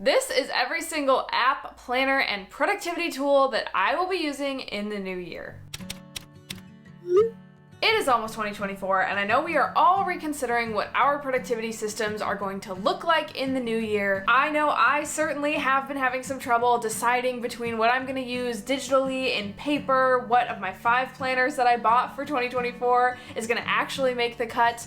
This is every single app, planner, and productivity tool that I will be using in the new year. It is almost 2024, and I know we are all reconsidering what our productivity systems are going to look like in the new year. I know I certainly have been having some trouble deciding between what I'm going to use digitally in paper, what of my 5 planners that I bought for 2024 is going to actually make the cut,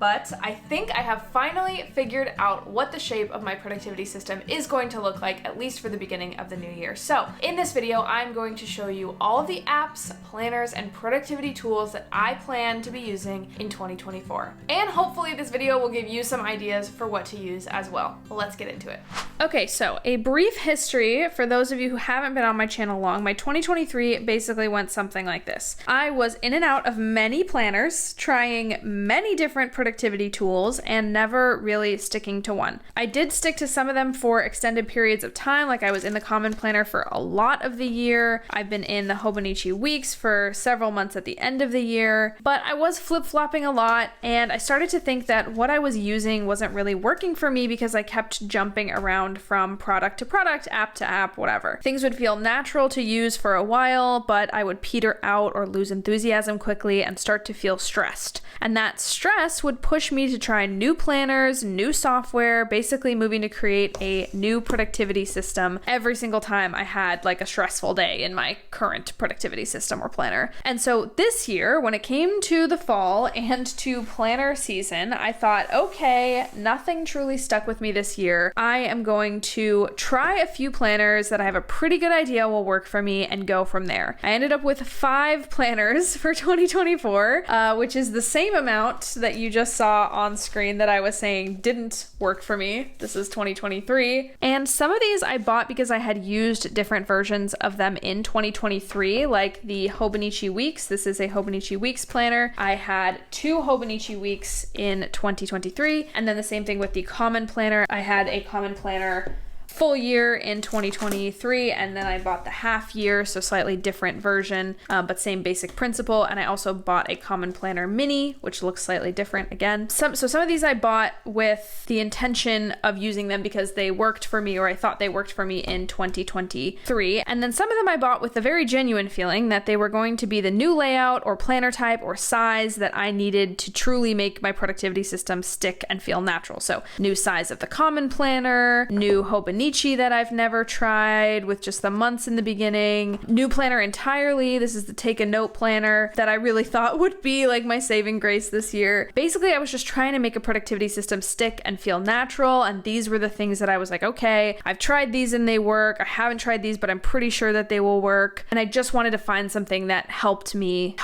but I think I have finally figured out what the shape of my productivity system is going to look like, at least for the beginning of the new year. So in this video, I'm going to show you all of the apps, planners, and productivity tools that I plan to be using in 2024. And hopefully this video will give you some ideas for what to use as well. Let's get into it. Okay, so a brief history for those of you who haven't been on my channel long. My 2023 basically went something like this. I was in and out of many planners, trying many different productivity tools, and never really sticking to one. I did stick to some of them for extended periods of time, like I was in the Common Planner for a lot of the year. I've been in the Hobonichi weeks for several months at the end of the year, but I was flip-flopping a lot, and I started to think that what I was using wasn't really working for me because I kept jumping around from product to product, app to app, whatever. Things would feel natural to use for a while, but I would peter out or lose enthusiasm quickly and start to feel stressed. And that stress would push me to try new planners, new software, basically moving to create a new productivity system every single time I had like a stressful day in my current productivity system or planner. And so this year, when it came to the fall and to planner season, I thought, okay, nothing truly stuck with me this year. I am going to try a few planners that I have a pretty good idea will work for me and go from there. I ended up with 5 planners for 2024, which is the same amount that you just saw on screen that I was saying didn't work for me. This is 2023. And some of these I bought because I had used different versions of them in 2023, like the Hobonichi Weeks. This is a Hobonichi Weeks planner. I had 2 Hobonichi Weeks in 2023, and then the same thing with the Common Planner. I had a Common Planner full year in 2023, and then I bought the half year, so slightly different version, but same basic principle. And I also bought a Common Planner Mini, which looks slightly different again. Some of these I bought with the intention of using them because they worked for me, or I thought they worked for me in 2023. And then some of them I bought with a very genuine feeling that they were going to be the new layout or planner type or size that I needed to truly make my productivity system stick and feel natural. So new size of the Common Planner, new Hobonichi that I've never tried with just the months in the beginning, new planner entirely. This is the Take a Note planner that I really thought would be like my saving grace this year. Basically, I was just trying to make a productivity system stick and feel natural, and these were the things that I was like, okay, I've tried these and they work. I haven't tried these, but I'm pretty sure that they will work. And I just wanted to find something that helped me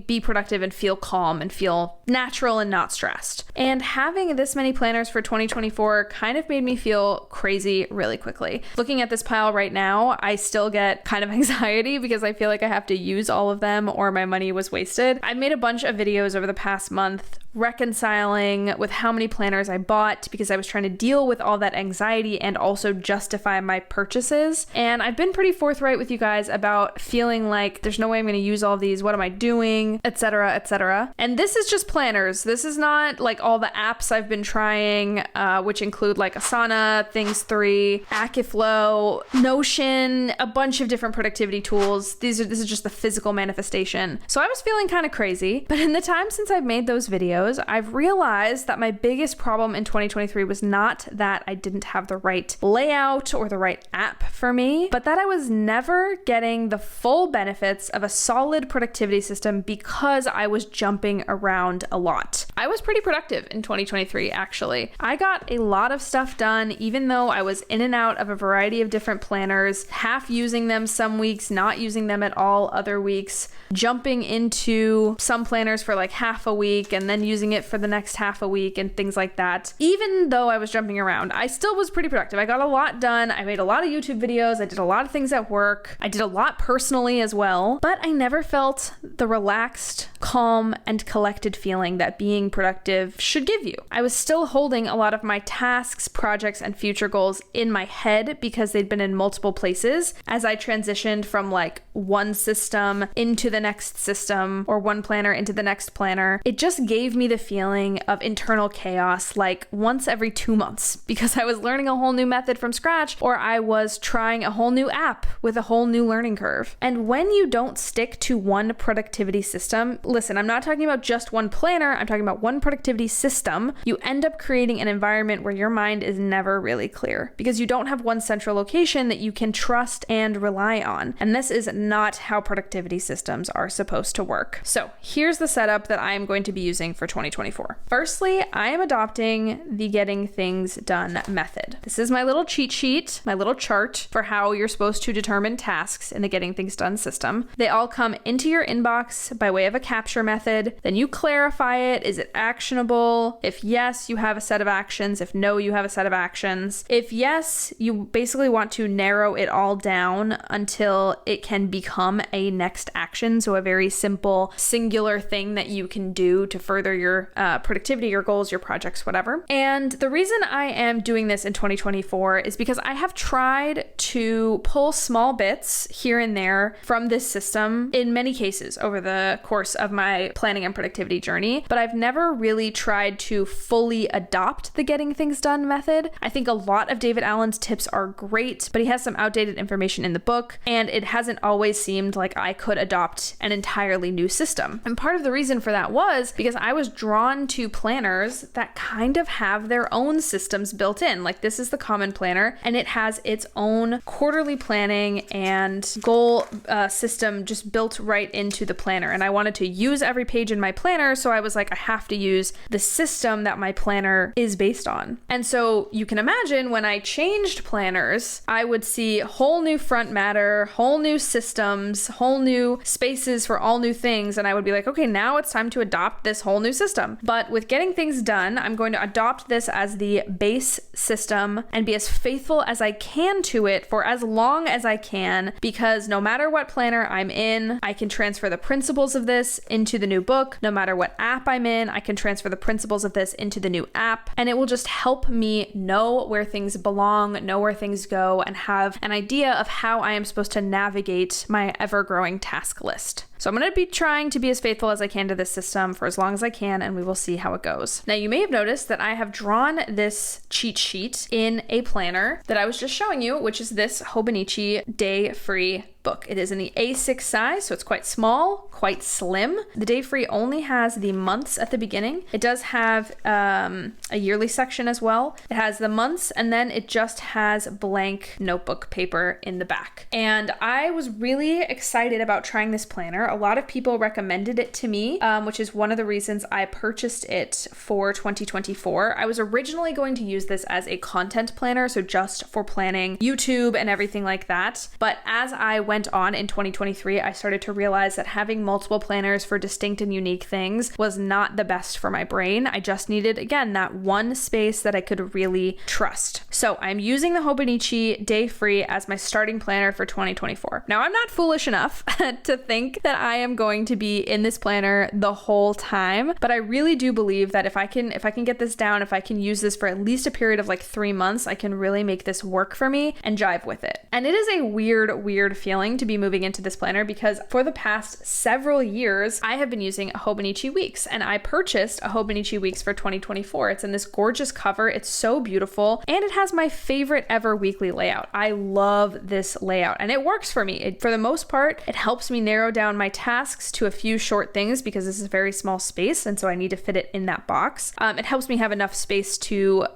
be productive and feel calm and feel natural and not stressed. And having this many planners for 2024 kind of made me feel crazy really quickly. Looking at this pile right now, I still get kind of anxiety because I feel like I have to use all of them or my money was wasted. I've made a bunch of videos over the past month reconciling with how many planners I bought because I was trying to deal with all that anxiety and also justify my purchases. And I've been pretty forthright with you guys about feeling like there's no way I'm going to use all of these. What am I doing? Etc., etc. And this is just planners. This is not like all the apps I've been trying, which include like Asana, Things 3, Akiflow, Notion, a bunch of different productivity tools. This is just the physical manifestation. So I was feeling kind of crazy, but in the time since I've made those videos, I've realized that my biggest problem in 2023 was not that I didn't have the right layout or the right app for me, but that I was never getting the full benefits of a solid productivity system because I was jumping around a lot. I was pretty productive in 2023, actually. I got a lot of stuff done, even though I was in and out of a variety of different planners, half using them some weeks, not using them at all other weeks, jumping into some planners for like half a week and then using it for the next half a week and things like that. Even though I was jumping around, I still was pretty productive. I got a lot done. I made a lot of YouTube videos. I did a lot of things at work. I did a lot personally as well, but I never felt the relaxed, calm, and collected feeling that being productive should give you. I was still holding a lot of my tasks, projects, and future goals in my head because they'd been in multiple places as I transitioned from like one system into the next system or one planner into the next planner. It just gave me the feeling of internal chaos like once every 2 months because I was learning a whole new method from scratch, or I was trying a whole new app with a whole new learning curve. And when you don't stick to one productivity system, listen, I'm not talking about just one planner, I'm talking about one productivity system, you end up creating an environment where your mind is never really clear because you don't have one central location that you can trust and rely on. And this is not how productivity systems are supposed to work. So here's the setup that I am going to be using for 2024. Firstly, I am adopting the getting things done method. This is my little cheat sheet, my little chart for how you're supposed to determine tasks in the getting things done system. They all come into your inbox by way of a capture method. Then you clarify it. Is it actionable? If yes, you have a set of actions. If no, you have a set of actions. If yes, you basically want to narrow it all down until it can become a next action. So a very simple, singular thing that you can do to further your productivity, your goals, your projects, whatever. And the reason I am doing this in 2024 is because I have tried to pull small bits here and there from this system in many cases over the course of my planning and productivity journey, but I've never really tried to fully adopt the getting things done method. I think a lot of David Allen's tips are great, but he has some outdated information in the book, and it hasn't always seemed like I could adopt an entirely new system. And part of the reason for that was because I was drawn to planners that kind of have their own systems built in. Like this is the Common Planner, and it has its own quarterly planning and goal system just built right into the planner. And I wanted to use every page in my planner, so I was like, I have to use the system that my planner is based on. And so you can imagine when I changed planners, I would see whole new front matter, whole new systems, whole new spaces for all new things. And I would be like, okay, now it's time to adopt this whole new system. But with getting things done, I'm going to adopt this as the base system and be as faithful as I can to it for as long as I can, because no matter what planner I'm in, I can transfer the principles of this into the new book. No matter what app I'm in, I can transfer the principles of this into the new app, and it will just help me know where things belong, know where things go, and have an idea of how I am supposed to navigate my ever-growing task list. So I'm going to be trying to be as faithful as I can to this system for as long as I can, and we will see how it goes. Now, you may have noticed that I have drawn this cheat sheet in a planner that I was just showing you, which is this Hobonichi Day Free book. It is in the A6 size, so it's quite small, quite slim. The Day Free only has the months at the beginning. It does have a yearly section as well. It has the months, and then it just has blank notebook paper in the back. And I was really excited about trying this planner. A lot of people recommended it to me, which is one of the reasons I purchased it for 2024. I was originally going to use this as a content planner, so just for planning YouTube and everything like that. But as I went on in 2023, I started to realize that having multiple planners for distinct and unique things was not the best for my brain. I just needed, again, that one space that I could really trust. So I'm using the Hobonichi Day Free as my starting planner for 2024. Now, I'm not foolish enough to think that I am going to be in this planner the whole time, but I really do believe that if I can get this down, if I can use this for at least a period of like 3 months, I can really make this work for me and jive with it. And it is a weird feeling to be moving into this planner because for the past several years, I have been using a Hobonichi Weeks, and I purchased a Hobonichi Weeks for 2024. It's in this gorgeous cover. It's so beautiful, and it has my favorite ever weekly layout. I love this layout, and it works for me. For the most part, it helps me narrow down my tasks to a few short things because this is a very small space, and so I need to fit it in that box. It helps me have enough space to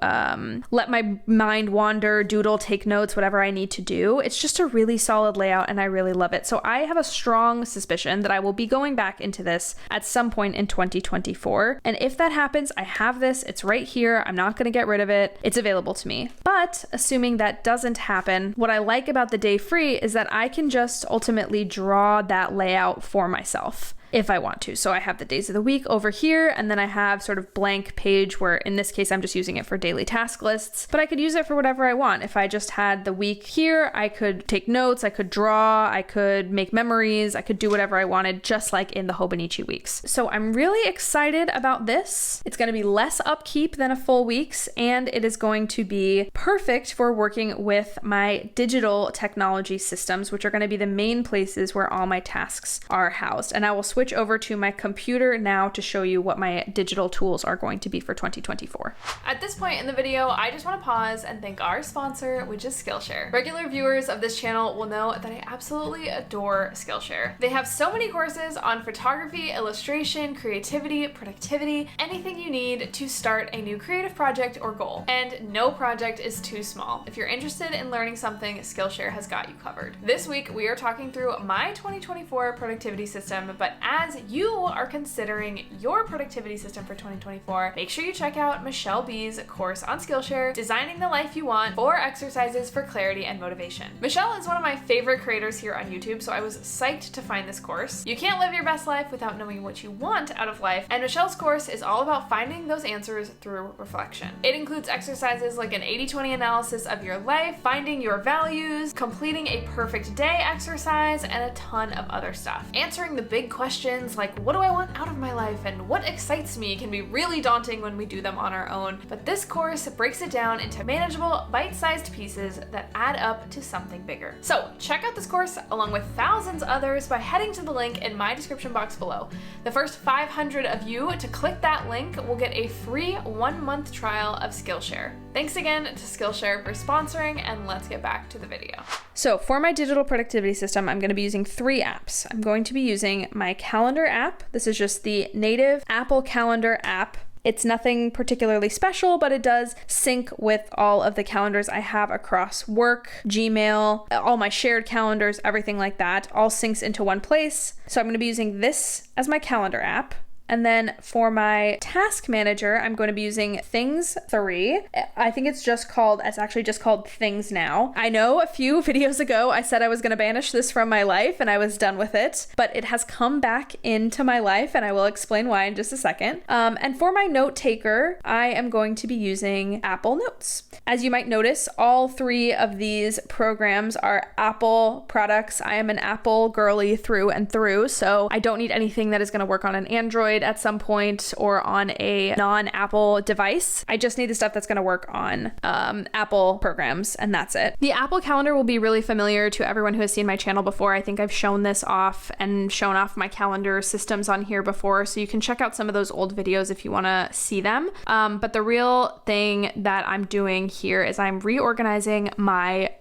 let my mind wander, doodle, take notes, whatever I need to do. It's just a really solid layout, and I really love it. So I have a strong suspicion that I will be going back into this at some point in 2024. And if that happens, I have this. It's right here. I'm not going to get rid of it. It's available to me. But assuming that doesn't happen, what I like about the Day Free is that I can just ultimately draw that layout for myself if I want to. So I have the days of the week over here, and then I have sort of blank page where in this case I'm just using it for daily task lists, but I could use it for whatever I want. If I just had the week here, I could take notes, I could draw, I could make memories, I could do whatever I wanted, just like in the Hobonichi Weeks. So I'm really excited about this. It's going to be less upkeep than a full weeks, and it is going to be perfect for working with my digital technology systems, which are going to be the main places where all my tasks are housed. And I will switch switch over to my computer now to show you what my digital tools are going to be for 2024. At this point in the video, I just want to pause and thank our sponsor, which is Skillshare. Regular viewers of this channel will know that I absolutely adore Skillshare. They have so many courses on photography, illustration, creativity, productivity, anything you need to start a new creative project or goal. And no project is too small. If you're interested in learning something, Skillshare has got you covered. This week, we are talking through my 2024 productivity system, but as you are considering your productivity system for 2024, make sure you check out Michelle B's course on Skillshare, Designing the Life You Want, 4 exercises for clarity and motivation. Michelle is one of my favorite creators here on YouTube, so I was psyched to find this course. You can't live your best life without knowing what you want out of life, and Michelle's course is all about finding those answers through reflection. It includes exercises like an 80-20 analysis of your life, finding your values, completing a perfect day exercise, and a ton of other stuff. Answering the big questions like, what do I want out of my life and what excites me can be really daunting when we do them on our own, but this course breaks it down into manageable, bite-sized pieces that add up to something bigger. So check out this course along with thousands others by heading to the link in my description box below. The first 500 of you to click that link will get a free 1-month trial of Skillshare. Thanks again to Skillshare for sponsoring, and let's get back to the video. So for my digital productivity system, I'm going to be using 3 apps. I'm going to be using my calendar app. This is just the native Apple Calendar app. It's nothing particularly special, but it does sync with all of the calendars I have across work, Gmail, all my shared calendars, everything like that, all syncs into one place. So I'm going to be using this as my calendar app. And then for my task manager, I'm going to be using Things 3. I think it's actually just called Things now. I know a few videos ago I said I was going to banish this from my life and I was done with it, but it has come back into my life and I will explain why in just a second. And for my note taker, I am going to be using Apple Notes. As you might notice, all 3 of these programs are Apple products. I am an Apple girly through and through, so I don't need anything that is going to work on an Android at some point or on a non-Apple device. I just need the stuff that's going to work on Apple programs, and that's it. The Apple Calendar will be really familiar to everyone who has seen my channel before. I think I've shown this off and shown off my calendar systems on here before, so you can check out some of those old videos if you want to see them. But the real thing that I'm doing here is I'm reorganizing my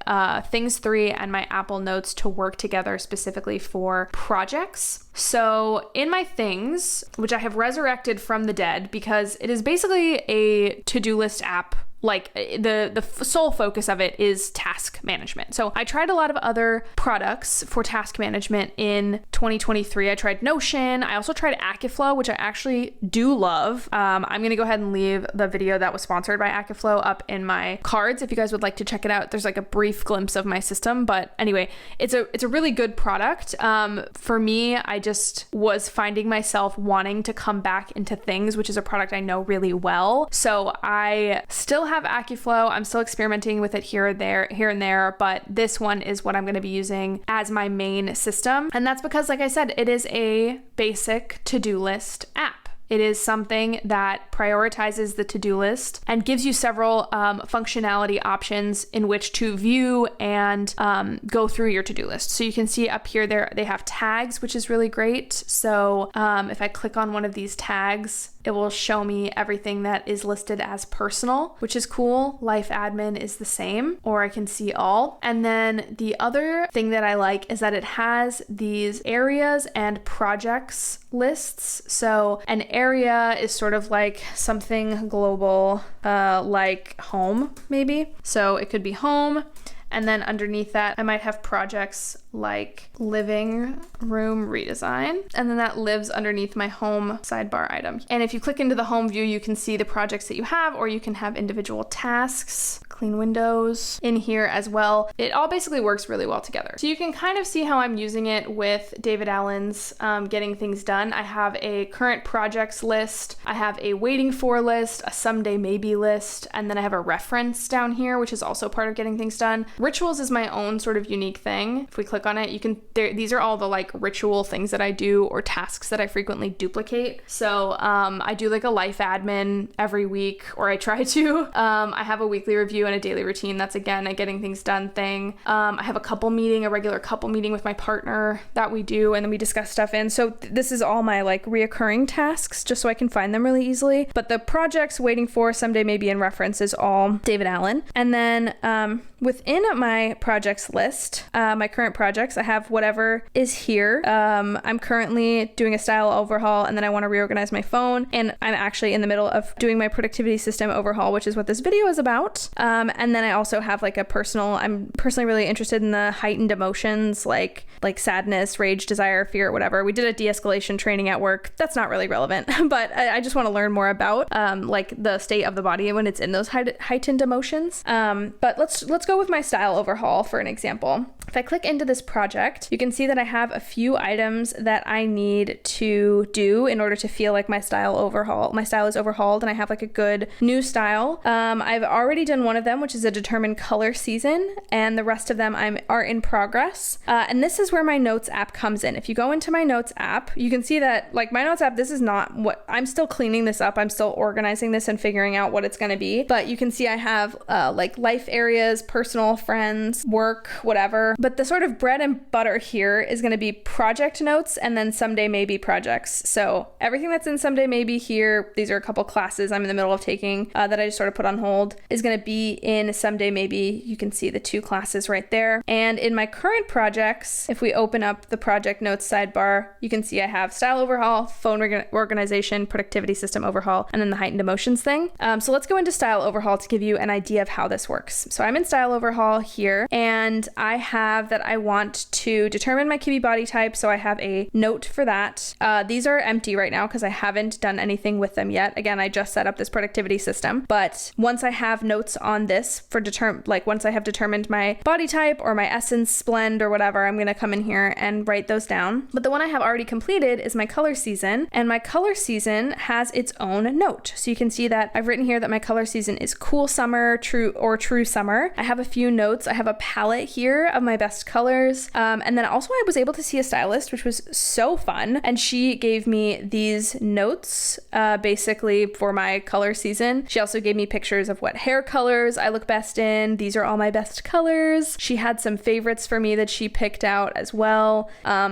Things 3 and my Apple Notes to work together specifically for projects. So in my Things, which I have resurrected from the dead because it is basically a to-do list app. Like the sole focus of it is task management. So I tried a lot of other products for task management in 2023. I tried Notion. I also tried Akiflow, which I actually do love. I'm going to go ahead and leave the video that was sponsored by Akiflow up in my cards if you guys would like to check it out. There's like a brief glimpse of my system, but anyway, it's a really good product. For me, I just was finding myself wanting to come back into Things, which is a product I know really well. So I still have Akiflow. I'm still experimenting with it here and there, but this one is what I'm going to be using as my main system. And that's because, like I said, it is a basic to-do list app. It is something that prioritizes the to-do list and gives you several functionality options in which to view and go through your to-do list. So you can see up here there they have tags, which is really great. So if I click on one of these tags, it will show me everything that is listed as personal, which is cool. Life admin is the same, or I can see all. And then the other thing that I like is that it has these areas and projects lists. So an area is sort of like something global, like home, maybe. So it could be home. And then underneath that, I might have projects like living room redesign. And then that lives underneath my home sidebar item. And if you click into the home view, you can see the projects that you have, or you can have individual tasks, clean windows in here as well. It all basically works really well together. So you can kind of see how I'm using it with David Allen's Getting Things Done. I have a current projects list. I have a waiting for list, a someday maybe list, and then I have a reference down here, which is also part of Getting Things Done. Rituals is my own sort of unique thing. If we click on it, you can, these are all the like ritual things that I do or tasks that I frequently duplicate. So I do like a life admin every week, or I try to. I have a weekly review and a daily routine. That's again a getting things done thing. I have a regular couple meeting with my partner that we do, and then we discuss stuff in. So this is all my like reoccurring tasks, just so I can find them really easily. But the projects, waiting for, someday maybe, in reference is all David Allen. And then within my projects list, my current projects, I have whatever is here. I'm currently doing a style overhaul, and then I want to reorganize my phone, and I'm actually in the middle of doing my productivity system overhaul, which is what this video is about. And then I also have like I'm personally really interested in the heightened emotions like sadness, rage, desire, fear, whatever. We did a de-escalation training at work. That's not really relevant, but I just want to learn more about like the state of the body when it's in those heightened emotions. But let's go with my style overhaul for an example. If I click into this project, you can see that I have a few items that I need to do in order to feel like my style is overhauled, and I have like a good new style. I've already done one of them, which is a determined color season, and the rest of them are in progress. And this is where my notes app comes in. If you go into my notes app, you can see that like my notes app, this is not what I'm still cleaning this up. I'm still organizing this and figuring out what it's going to be. But you can see I have like life areas, personal, friends, work, whatever. But the sort of bread and butter here is going to be project notes and then someday maybe projects. So everything that's in someday maybe here, these are a couple classes I'm in the middle of taking that I just sort of put on hold, is going to be in someday maybe. You can see the 2 classes right there. And in my current projects, if we open up the project notes sidebar, you can see I have style overhaul, phone organization, productivity system overhaul, and then the heightened emotions thing. So let's go into style overhaul to give you an idea of how this works. So I'm in style overhaul here, and I have that I want to determine my Kiwi body type. So I have a note for that. These are empty right now because I haven't done anything with them yet. Again, I just set up this productivity system, but once I have notes on this once I have determined my body type or my essence blend or whatever, I'm going to come in here and write those down. But the one I have already completed is my color season, and my color season has its own note. So you can see that I've written here that my color season is cool summer, true summer. I have a few notes. I have a palette here of my best colors. And then also I was able to see a stylist, which was so fun. And she gave me these notes basically for my color season. She also gave me pictures of what hair colors I look best in. These are all my best colors. She had some favorites for me that she picked out as well.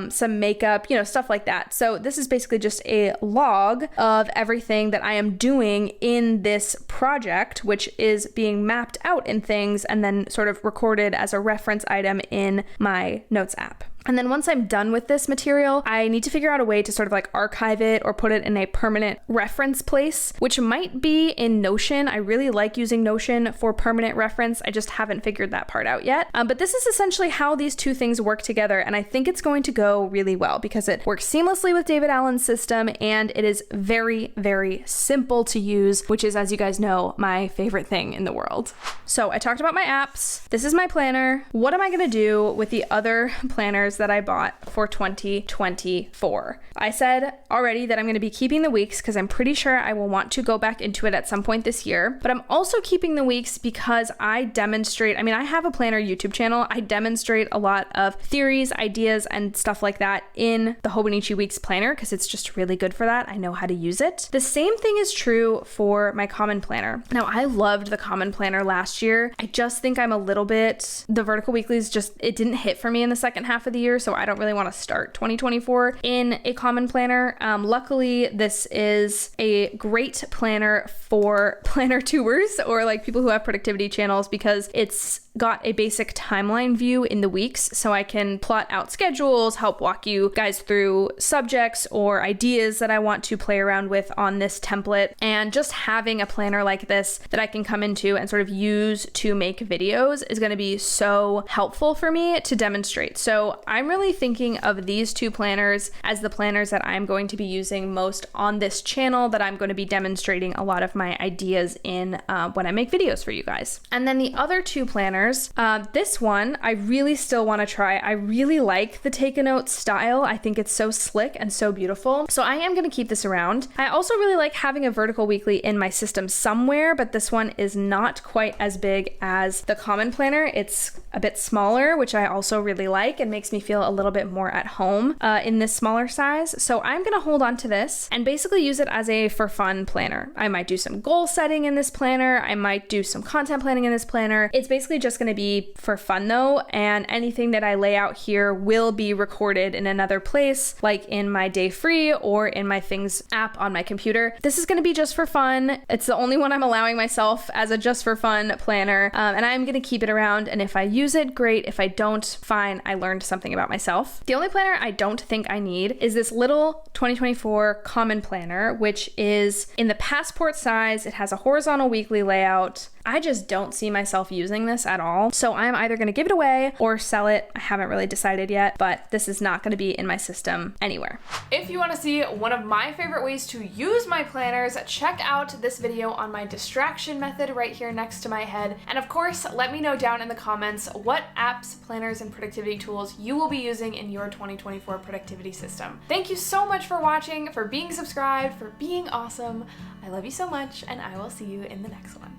Some makeup, stuff like that. So this is basically just a log of everything that I am doing in this project, which is being mapped out in things and then sort of recorded as a reference item in my notes app. And then once I'm done with this material, I need to figure out a way to sort of like archive it or put it in a permanent reference place, which might be in Notion. I really like using Notion for permanent reference. I just haven't figured that part out yet. But this is essentially how these two things work together. And I think it's going to go really well because it works seamlessly with David Allen's system, and it is very, very simple to use, which is, as you guys know, my favorite thing in the world. So I talked about my apps. This is my planner. What am I going to do with the other planners that I bought for 2024? I said already that I'm going to be keeping the weeks because I'm pretty sure I will want to go back into it at some point this year, but I'm also keeping the weeks because I have a planner YouTube channel. I demonstrate a lot of theories, ideas, and stuff like that in the Hobonichi Weeks planner because it's just really good for that. I know how to use it. The same thing is true for my common planner. Now, I loved the common planner last year. I just think the vertical weeklies it didn't hit for me in the second half of the year, so I don't really want to start 2024 in a common planner. Luckily, this is a great planner for planner tubers or like people who have productivity channels because it's got a basic timeline view in the weeks, so I can plot out schedules, help walk you guys through subjects or ideas that I want to play around with on this template. And just having a planner like this that I can come into and sort of use to make videos is going to be so helpful for me to demonstrate. So I'm really thinking of these two planners as the planners that I'm going to be using most on this channel, that I'm going to be demonstrating a lot of my ideas in when I make videos for you guys. And then the other two planners planners. This one I really still want to try. I really like the Take a Note style. I think it's so slick and so beautiful. So I am going to keep this around. I also really like having a vertical weekly in my system somewhere, but this one is not quite as big as the common planner. It's a bit smaller, which I also really like and makes me feel a little bit more at home in this smaller size. So I'm going to hold on to this and basically use it as a for fun planner. I might do some goal setting in this planner. I might do some content planning in this planner. It's basically just going to be for fun though, and anything that I lay out here will be recorded in another place, like in my day free or in my things app on my computer. This is going to be just for fun. It's the only one I'm allowing myself as a just for fun planner, and I'm going to keep it around, and if I use it, great. If I don't, fine. I learned something about myself. The only planner I don't think I need is this little 2024 common planner, which is in the passport size. It has a horizontal weekly layout. I just don't see myself using this at all. So I'm either going to give it away or sell it. I haven't really decided yet, but this is not going to be in my system anywhere. If you want to see one of my favorite ways to use my planners, check out this video on my distraction method right here next to my head. And of course, let me know down in the comments what apps, planners, and productivity tools you will be using in your 2024 productivity system. Thank you so much for watching, for being subscribed, for being awesome. I love you so much, and I will see you in the next one.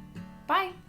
Bye!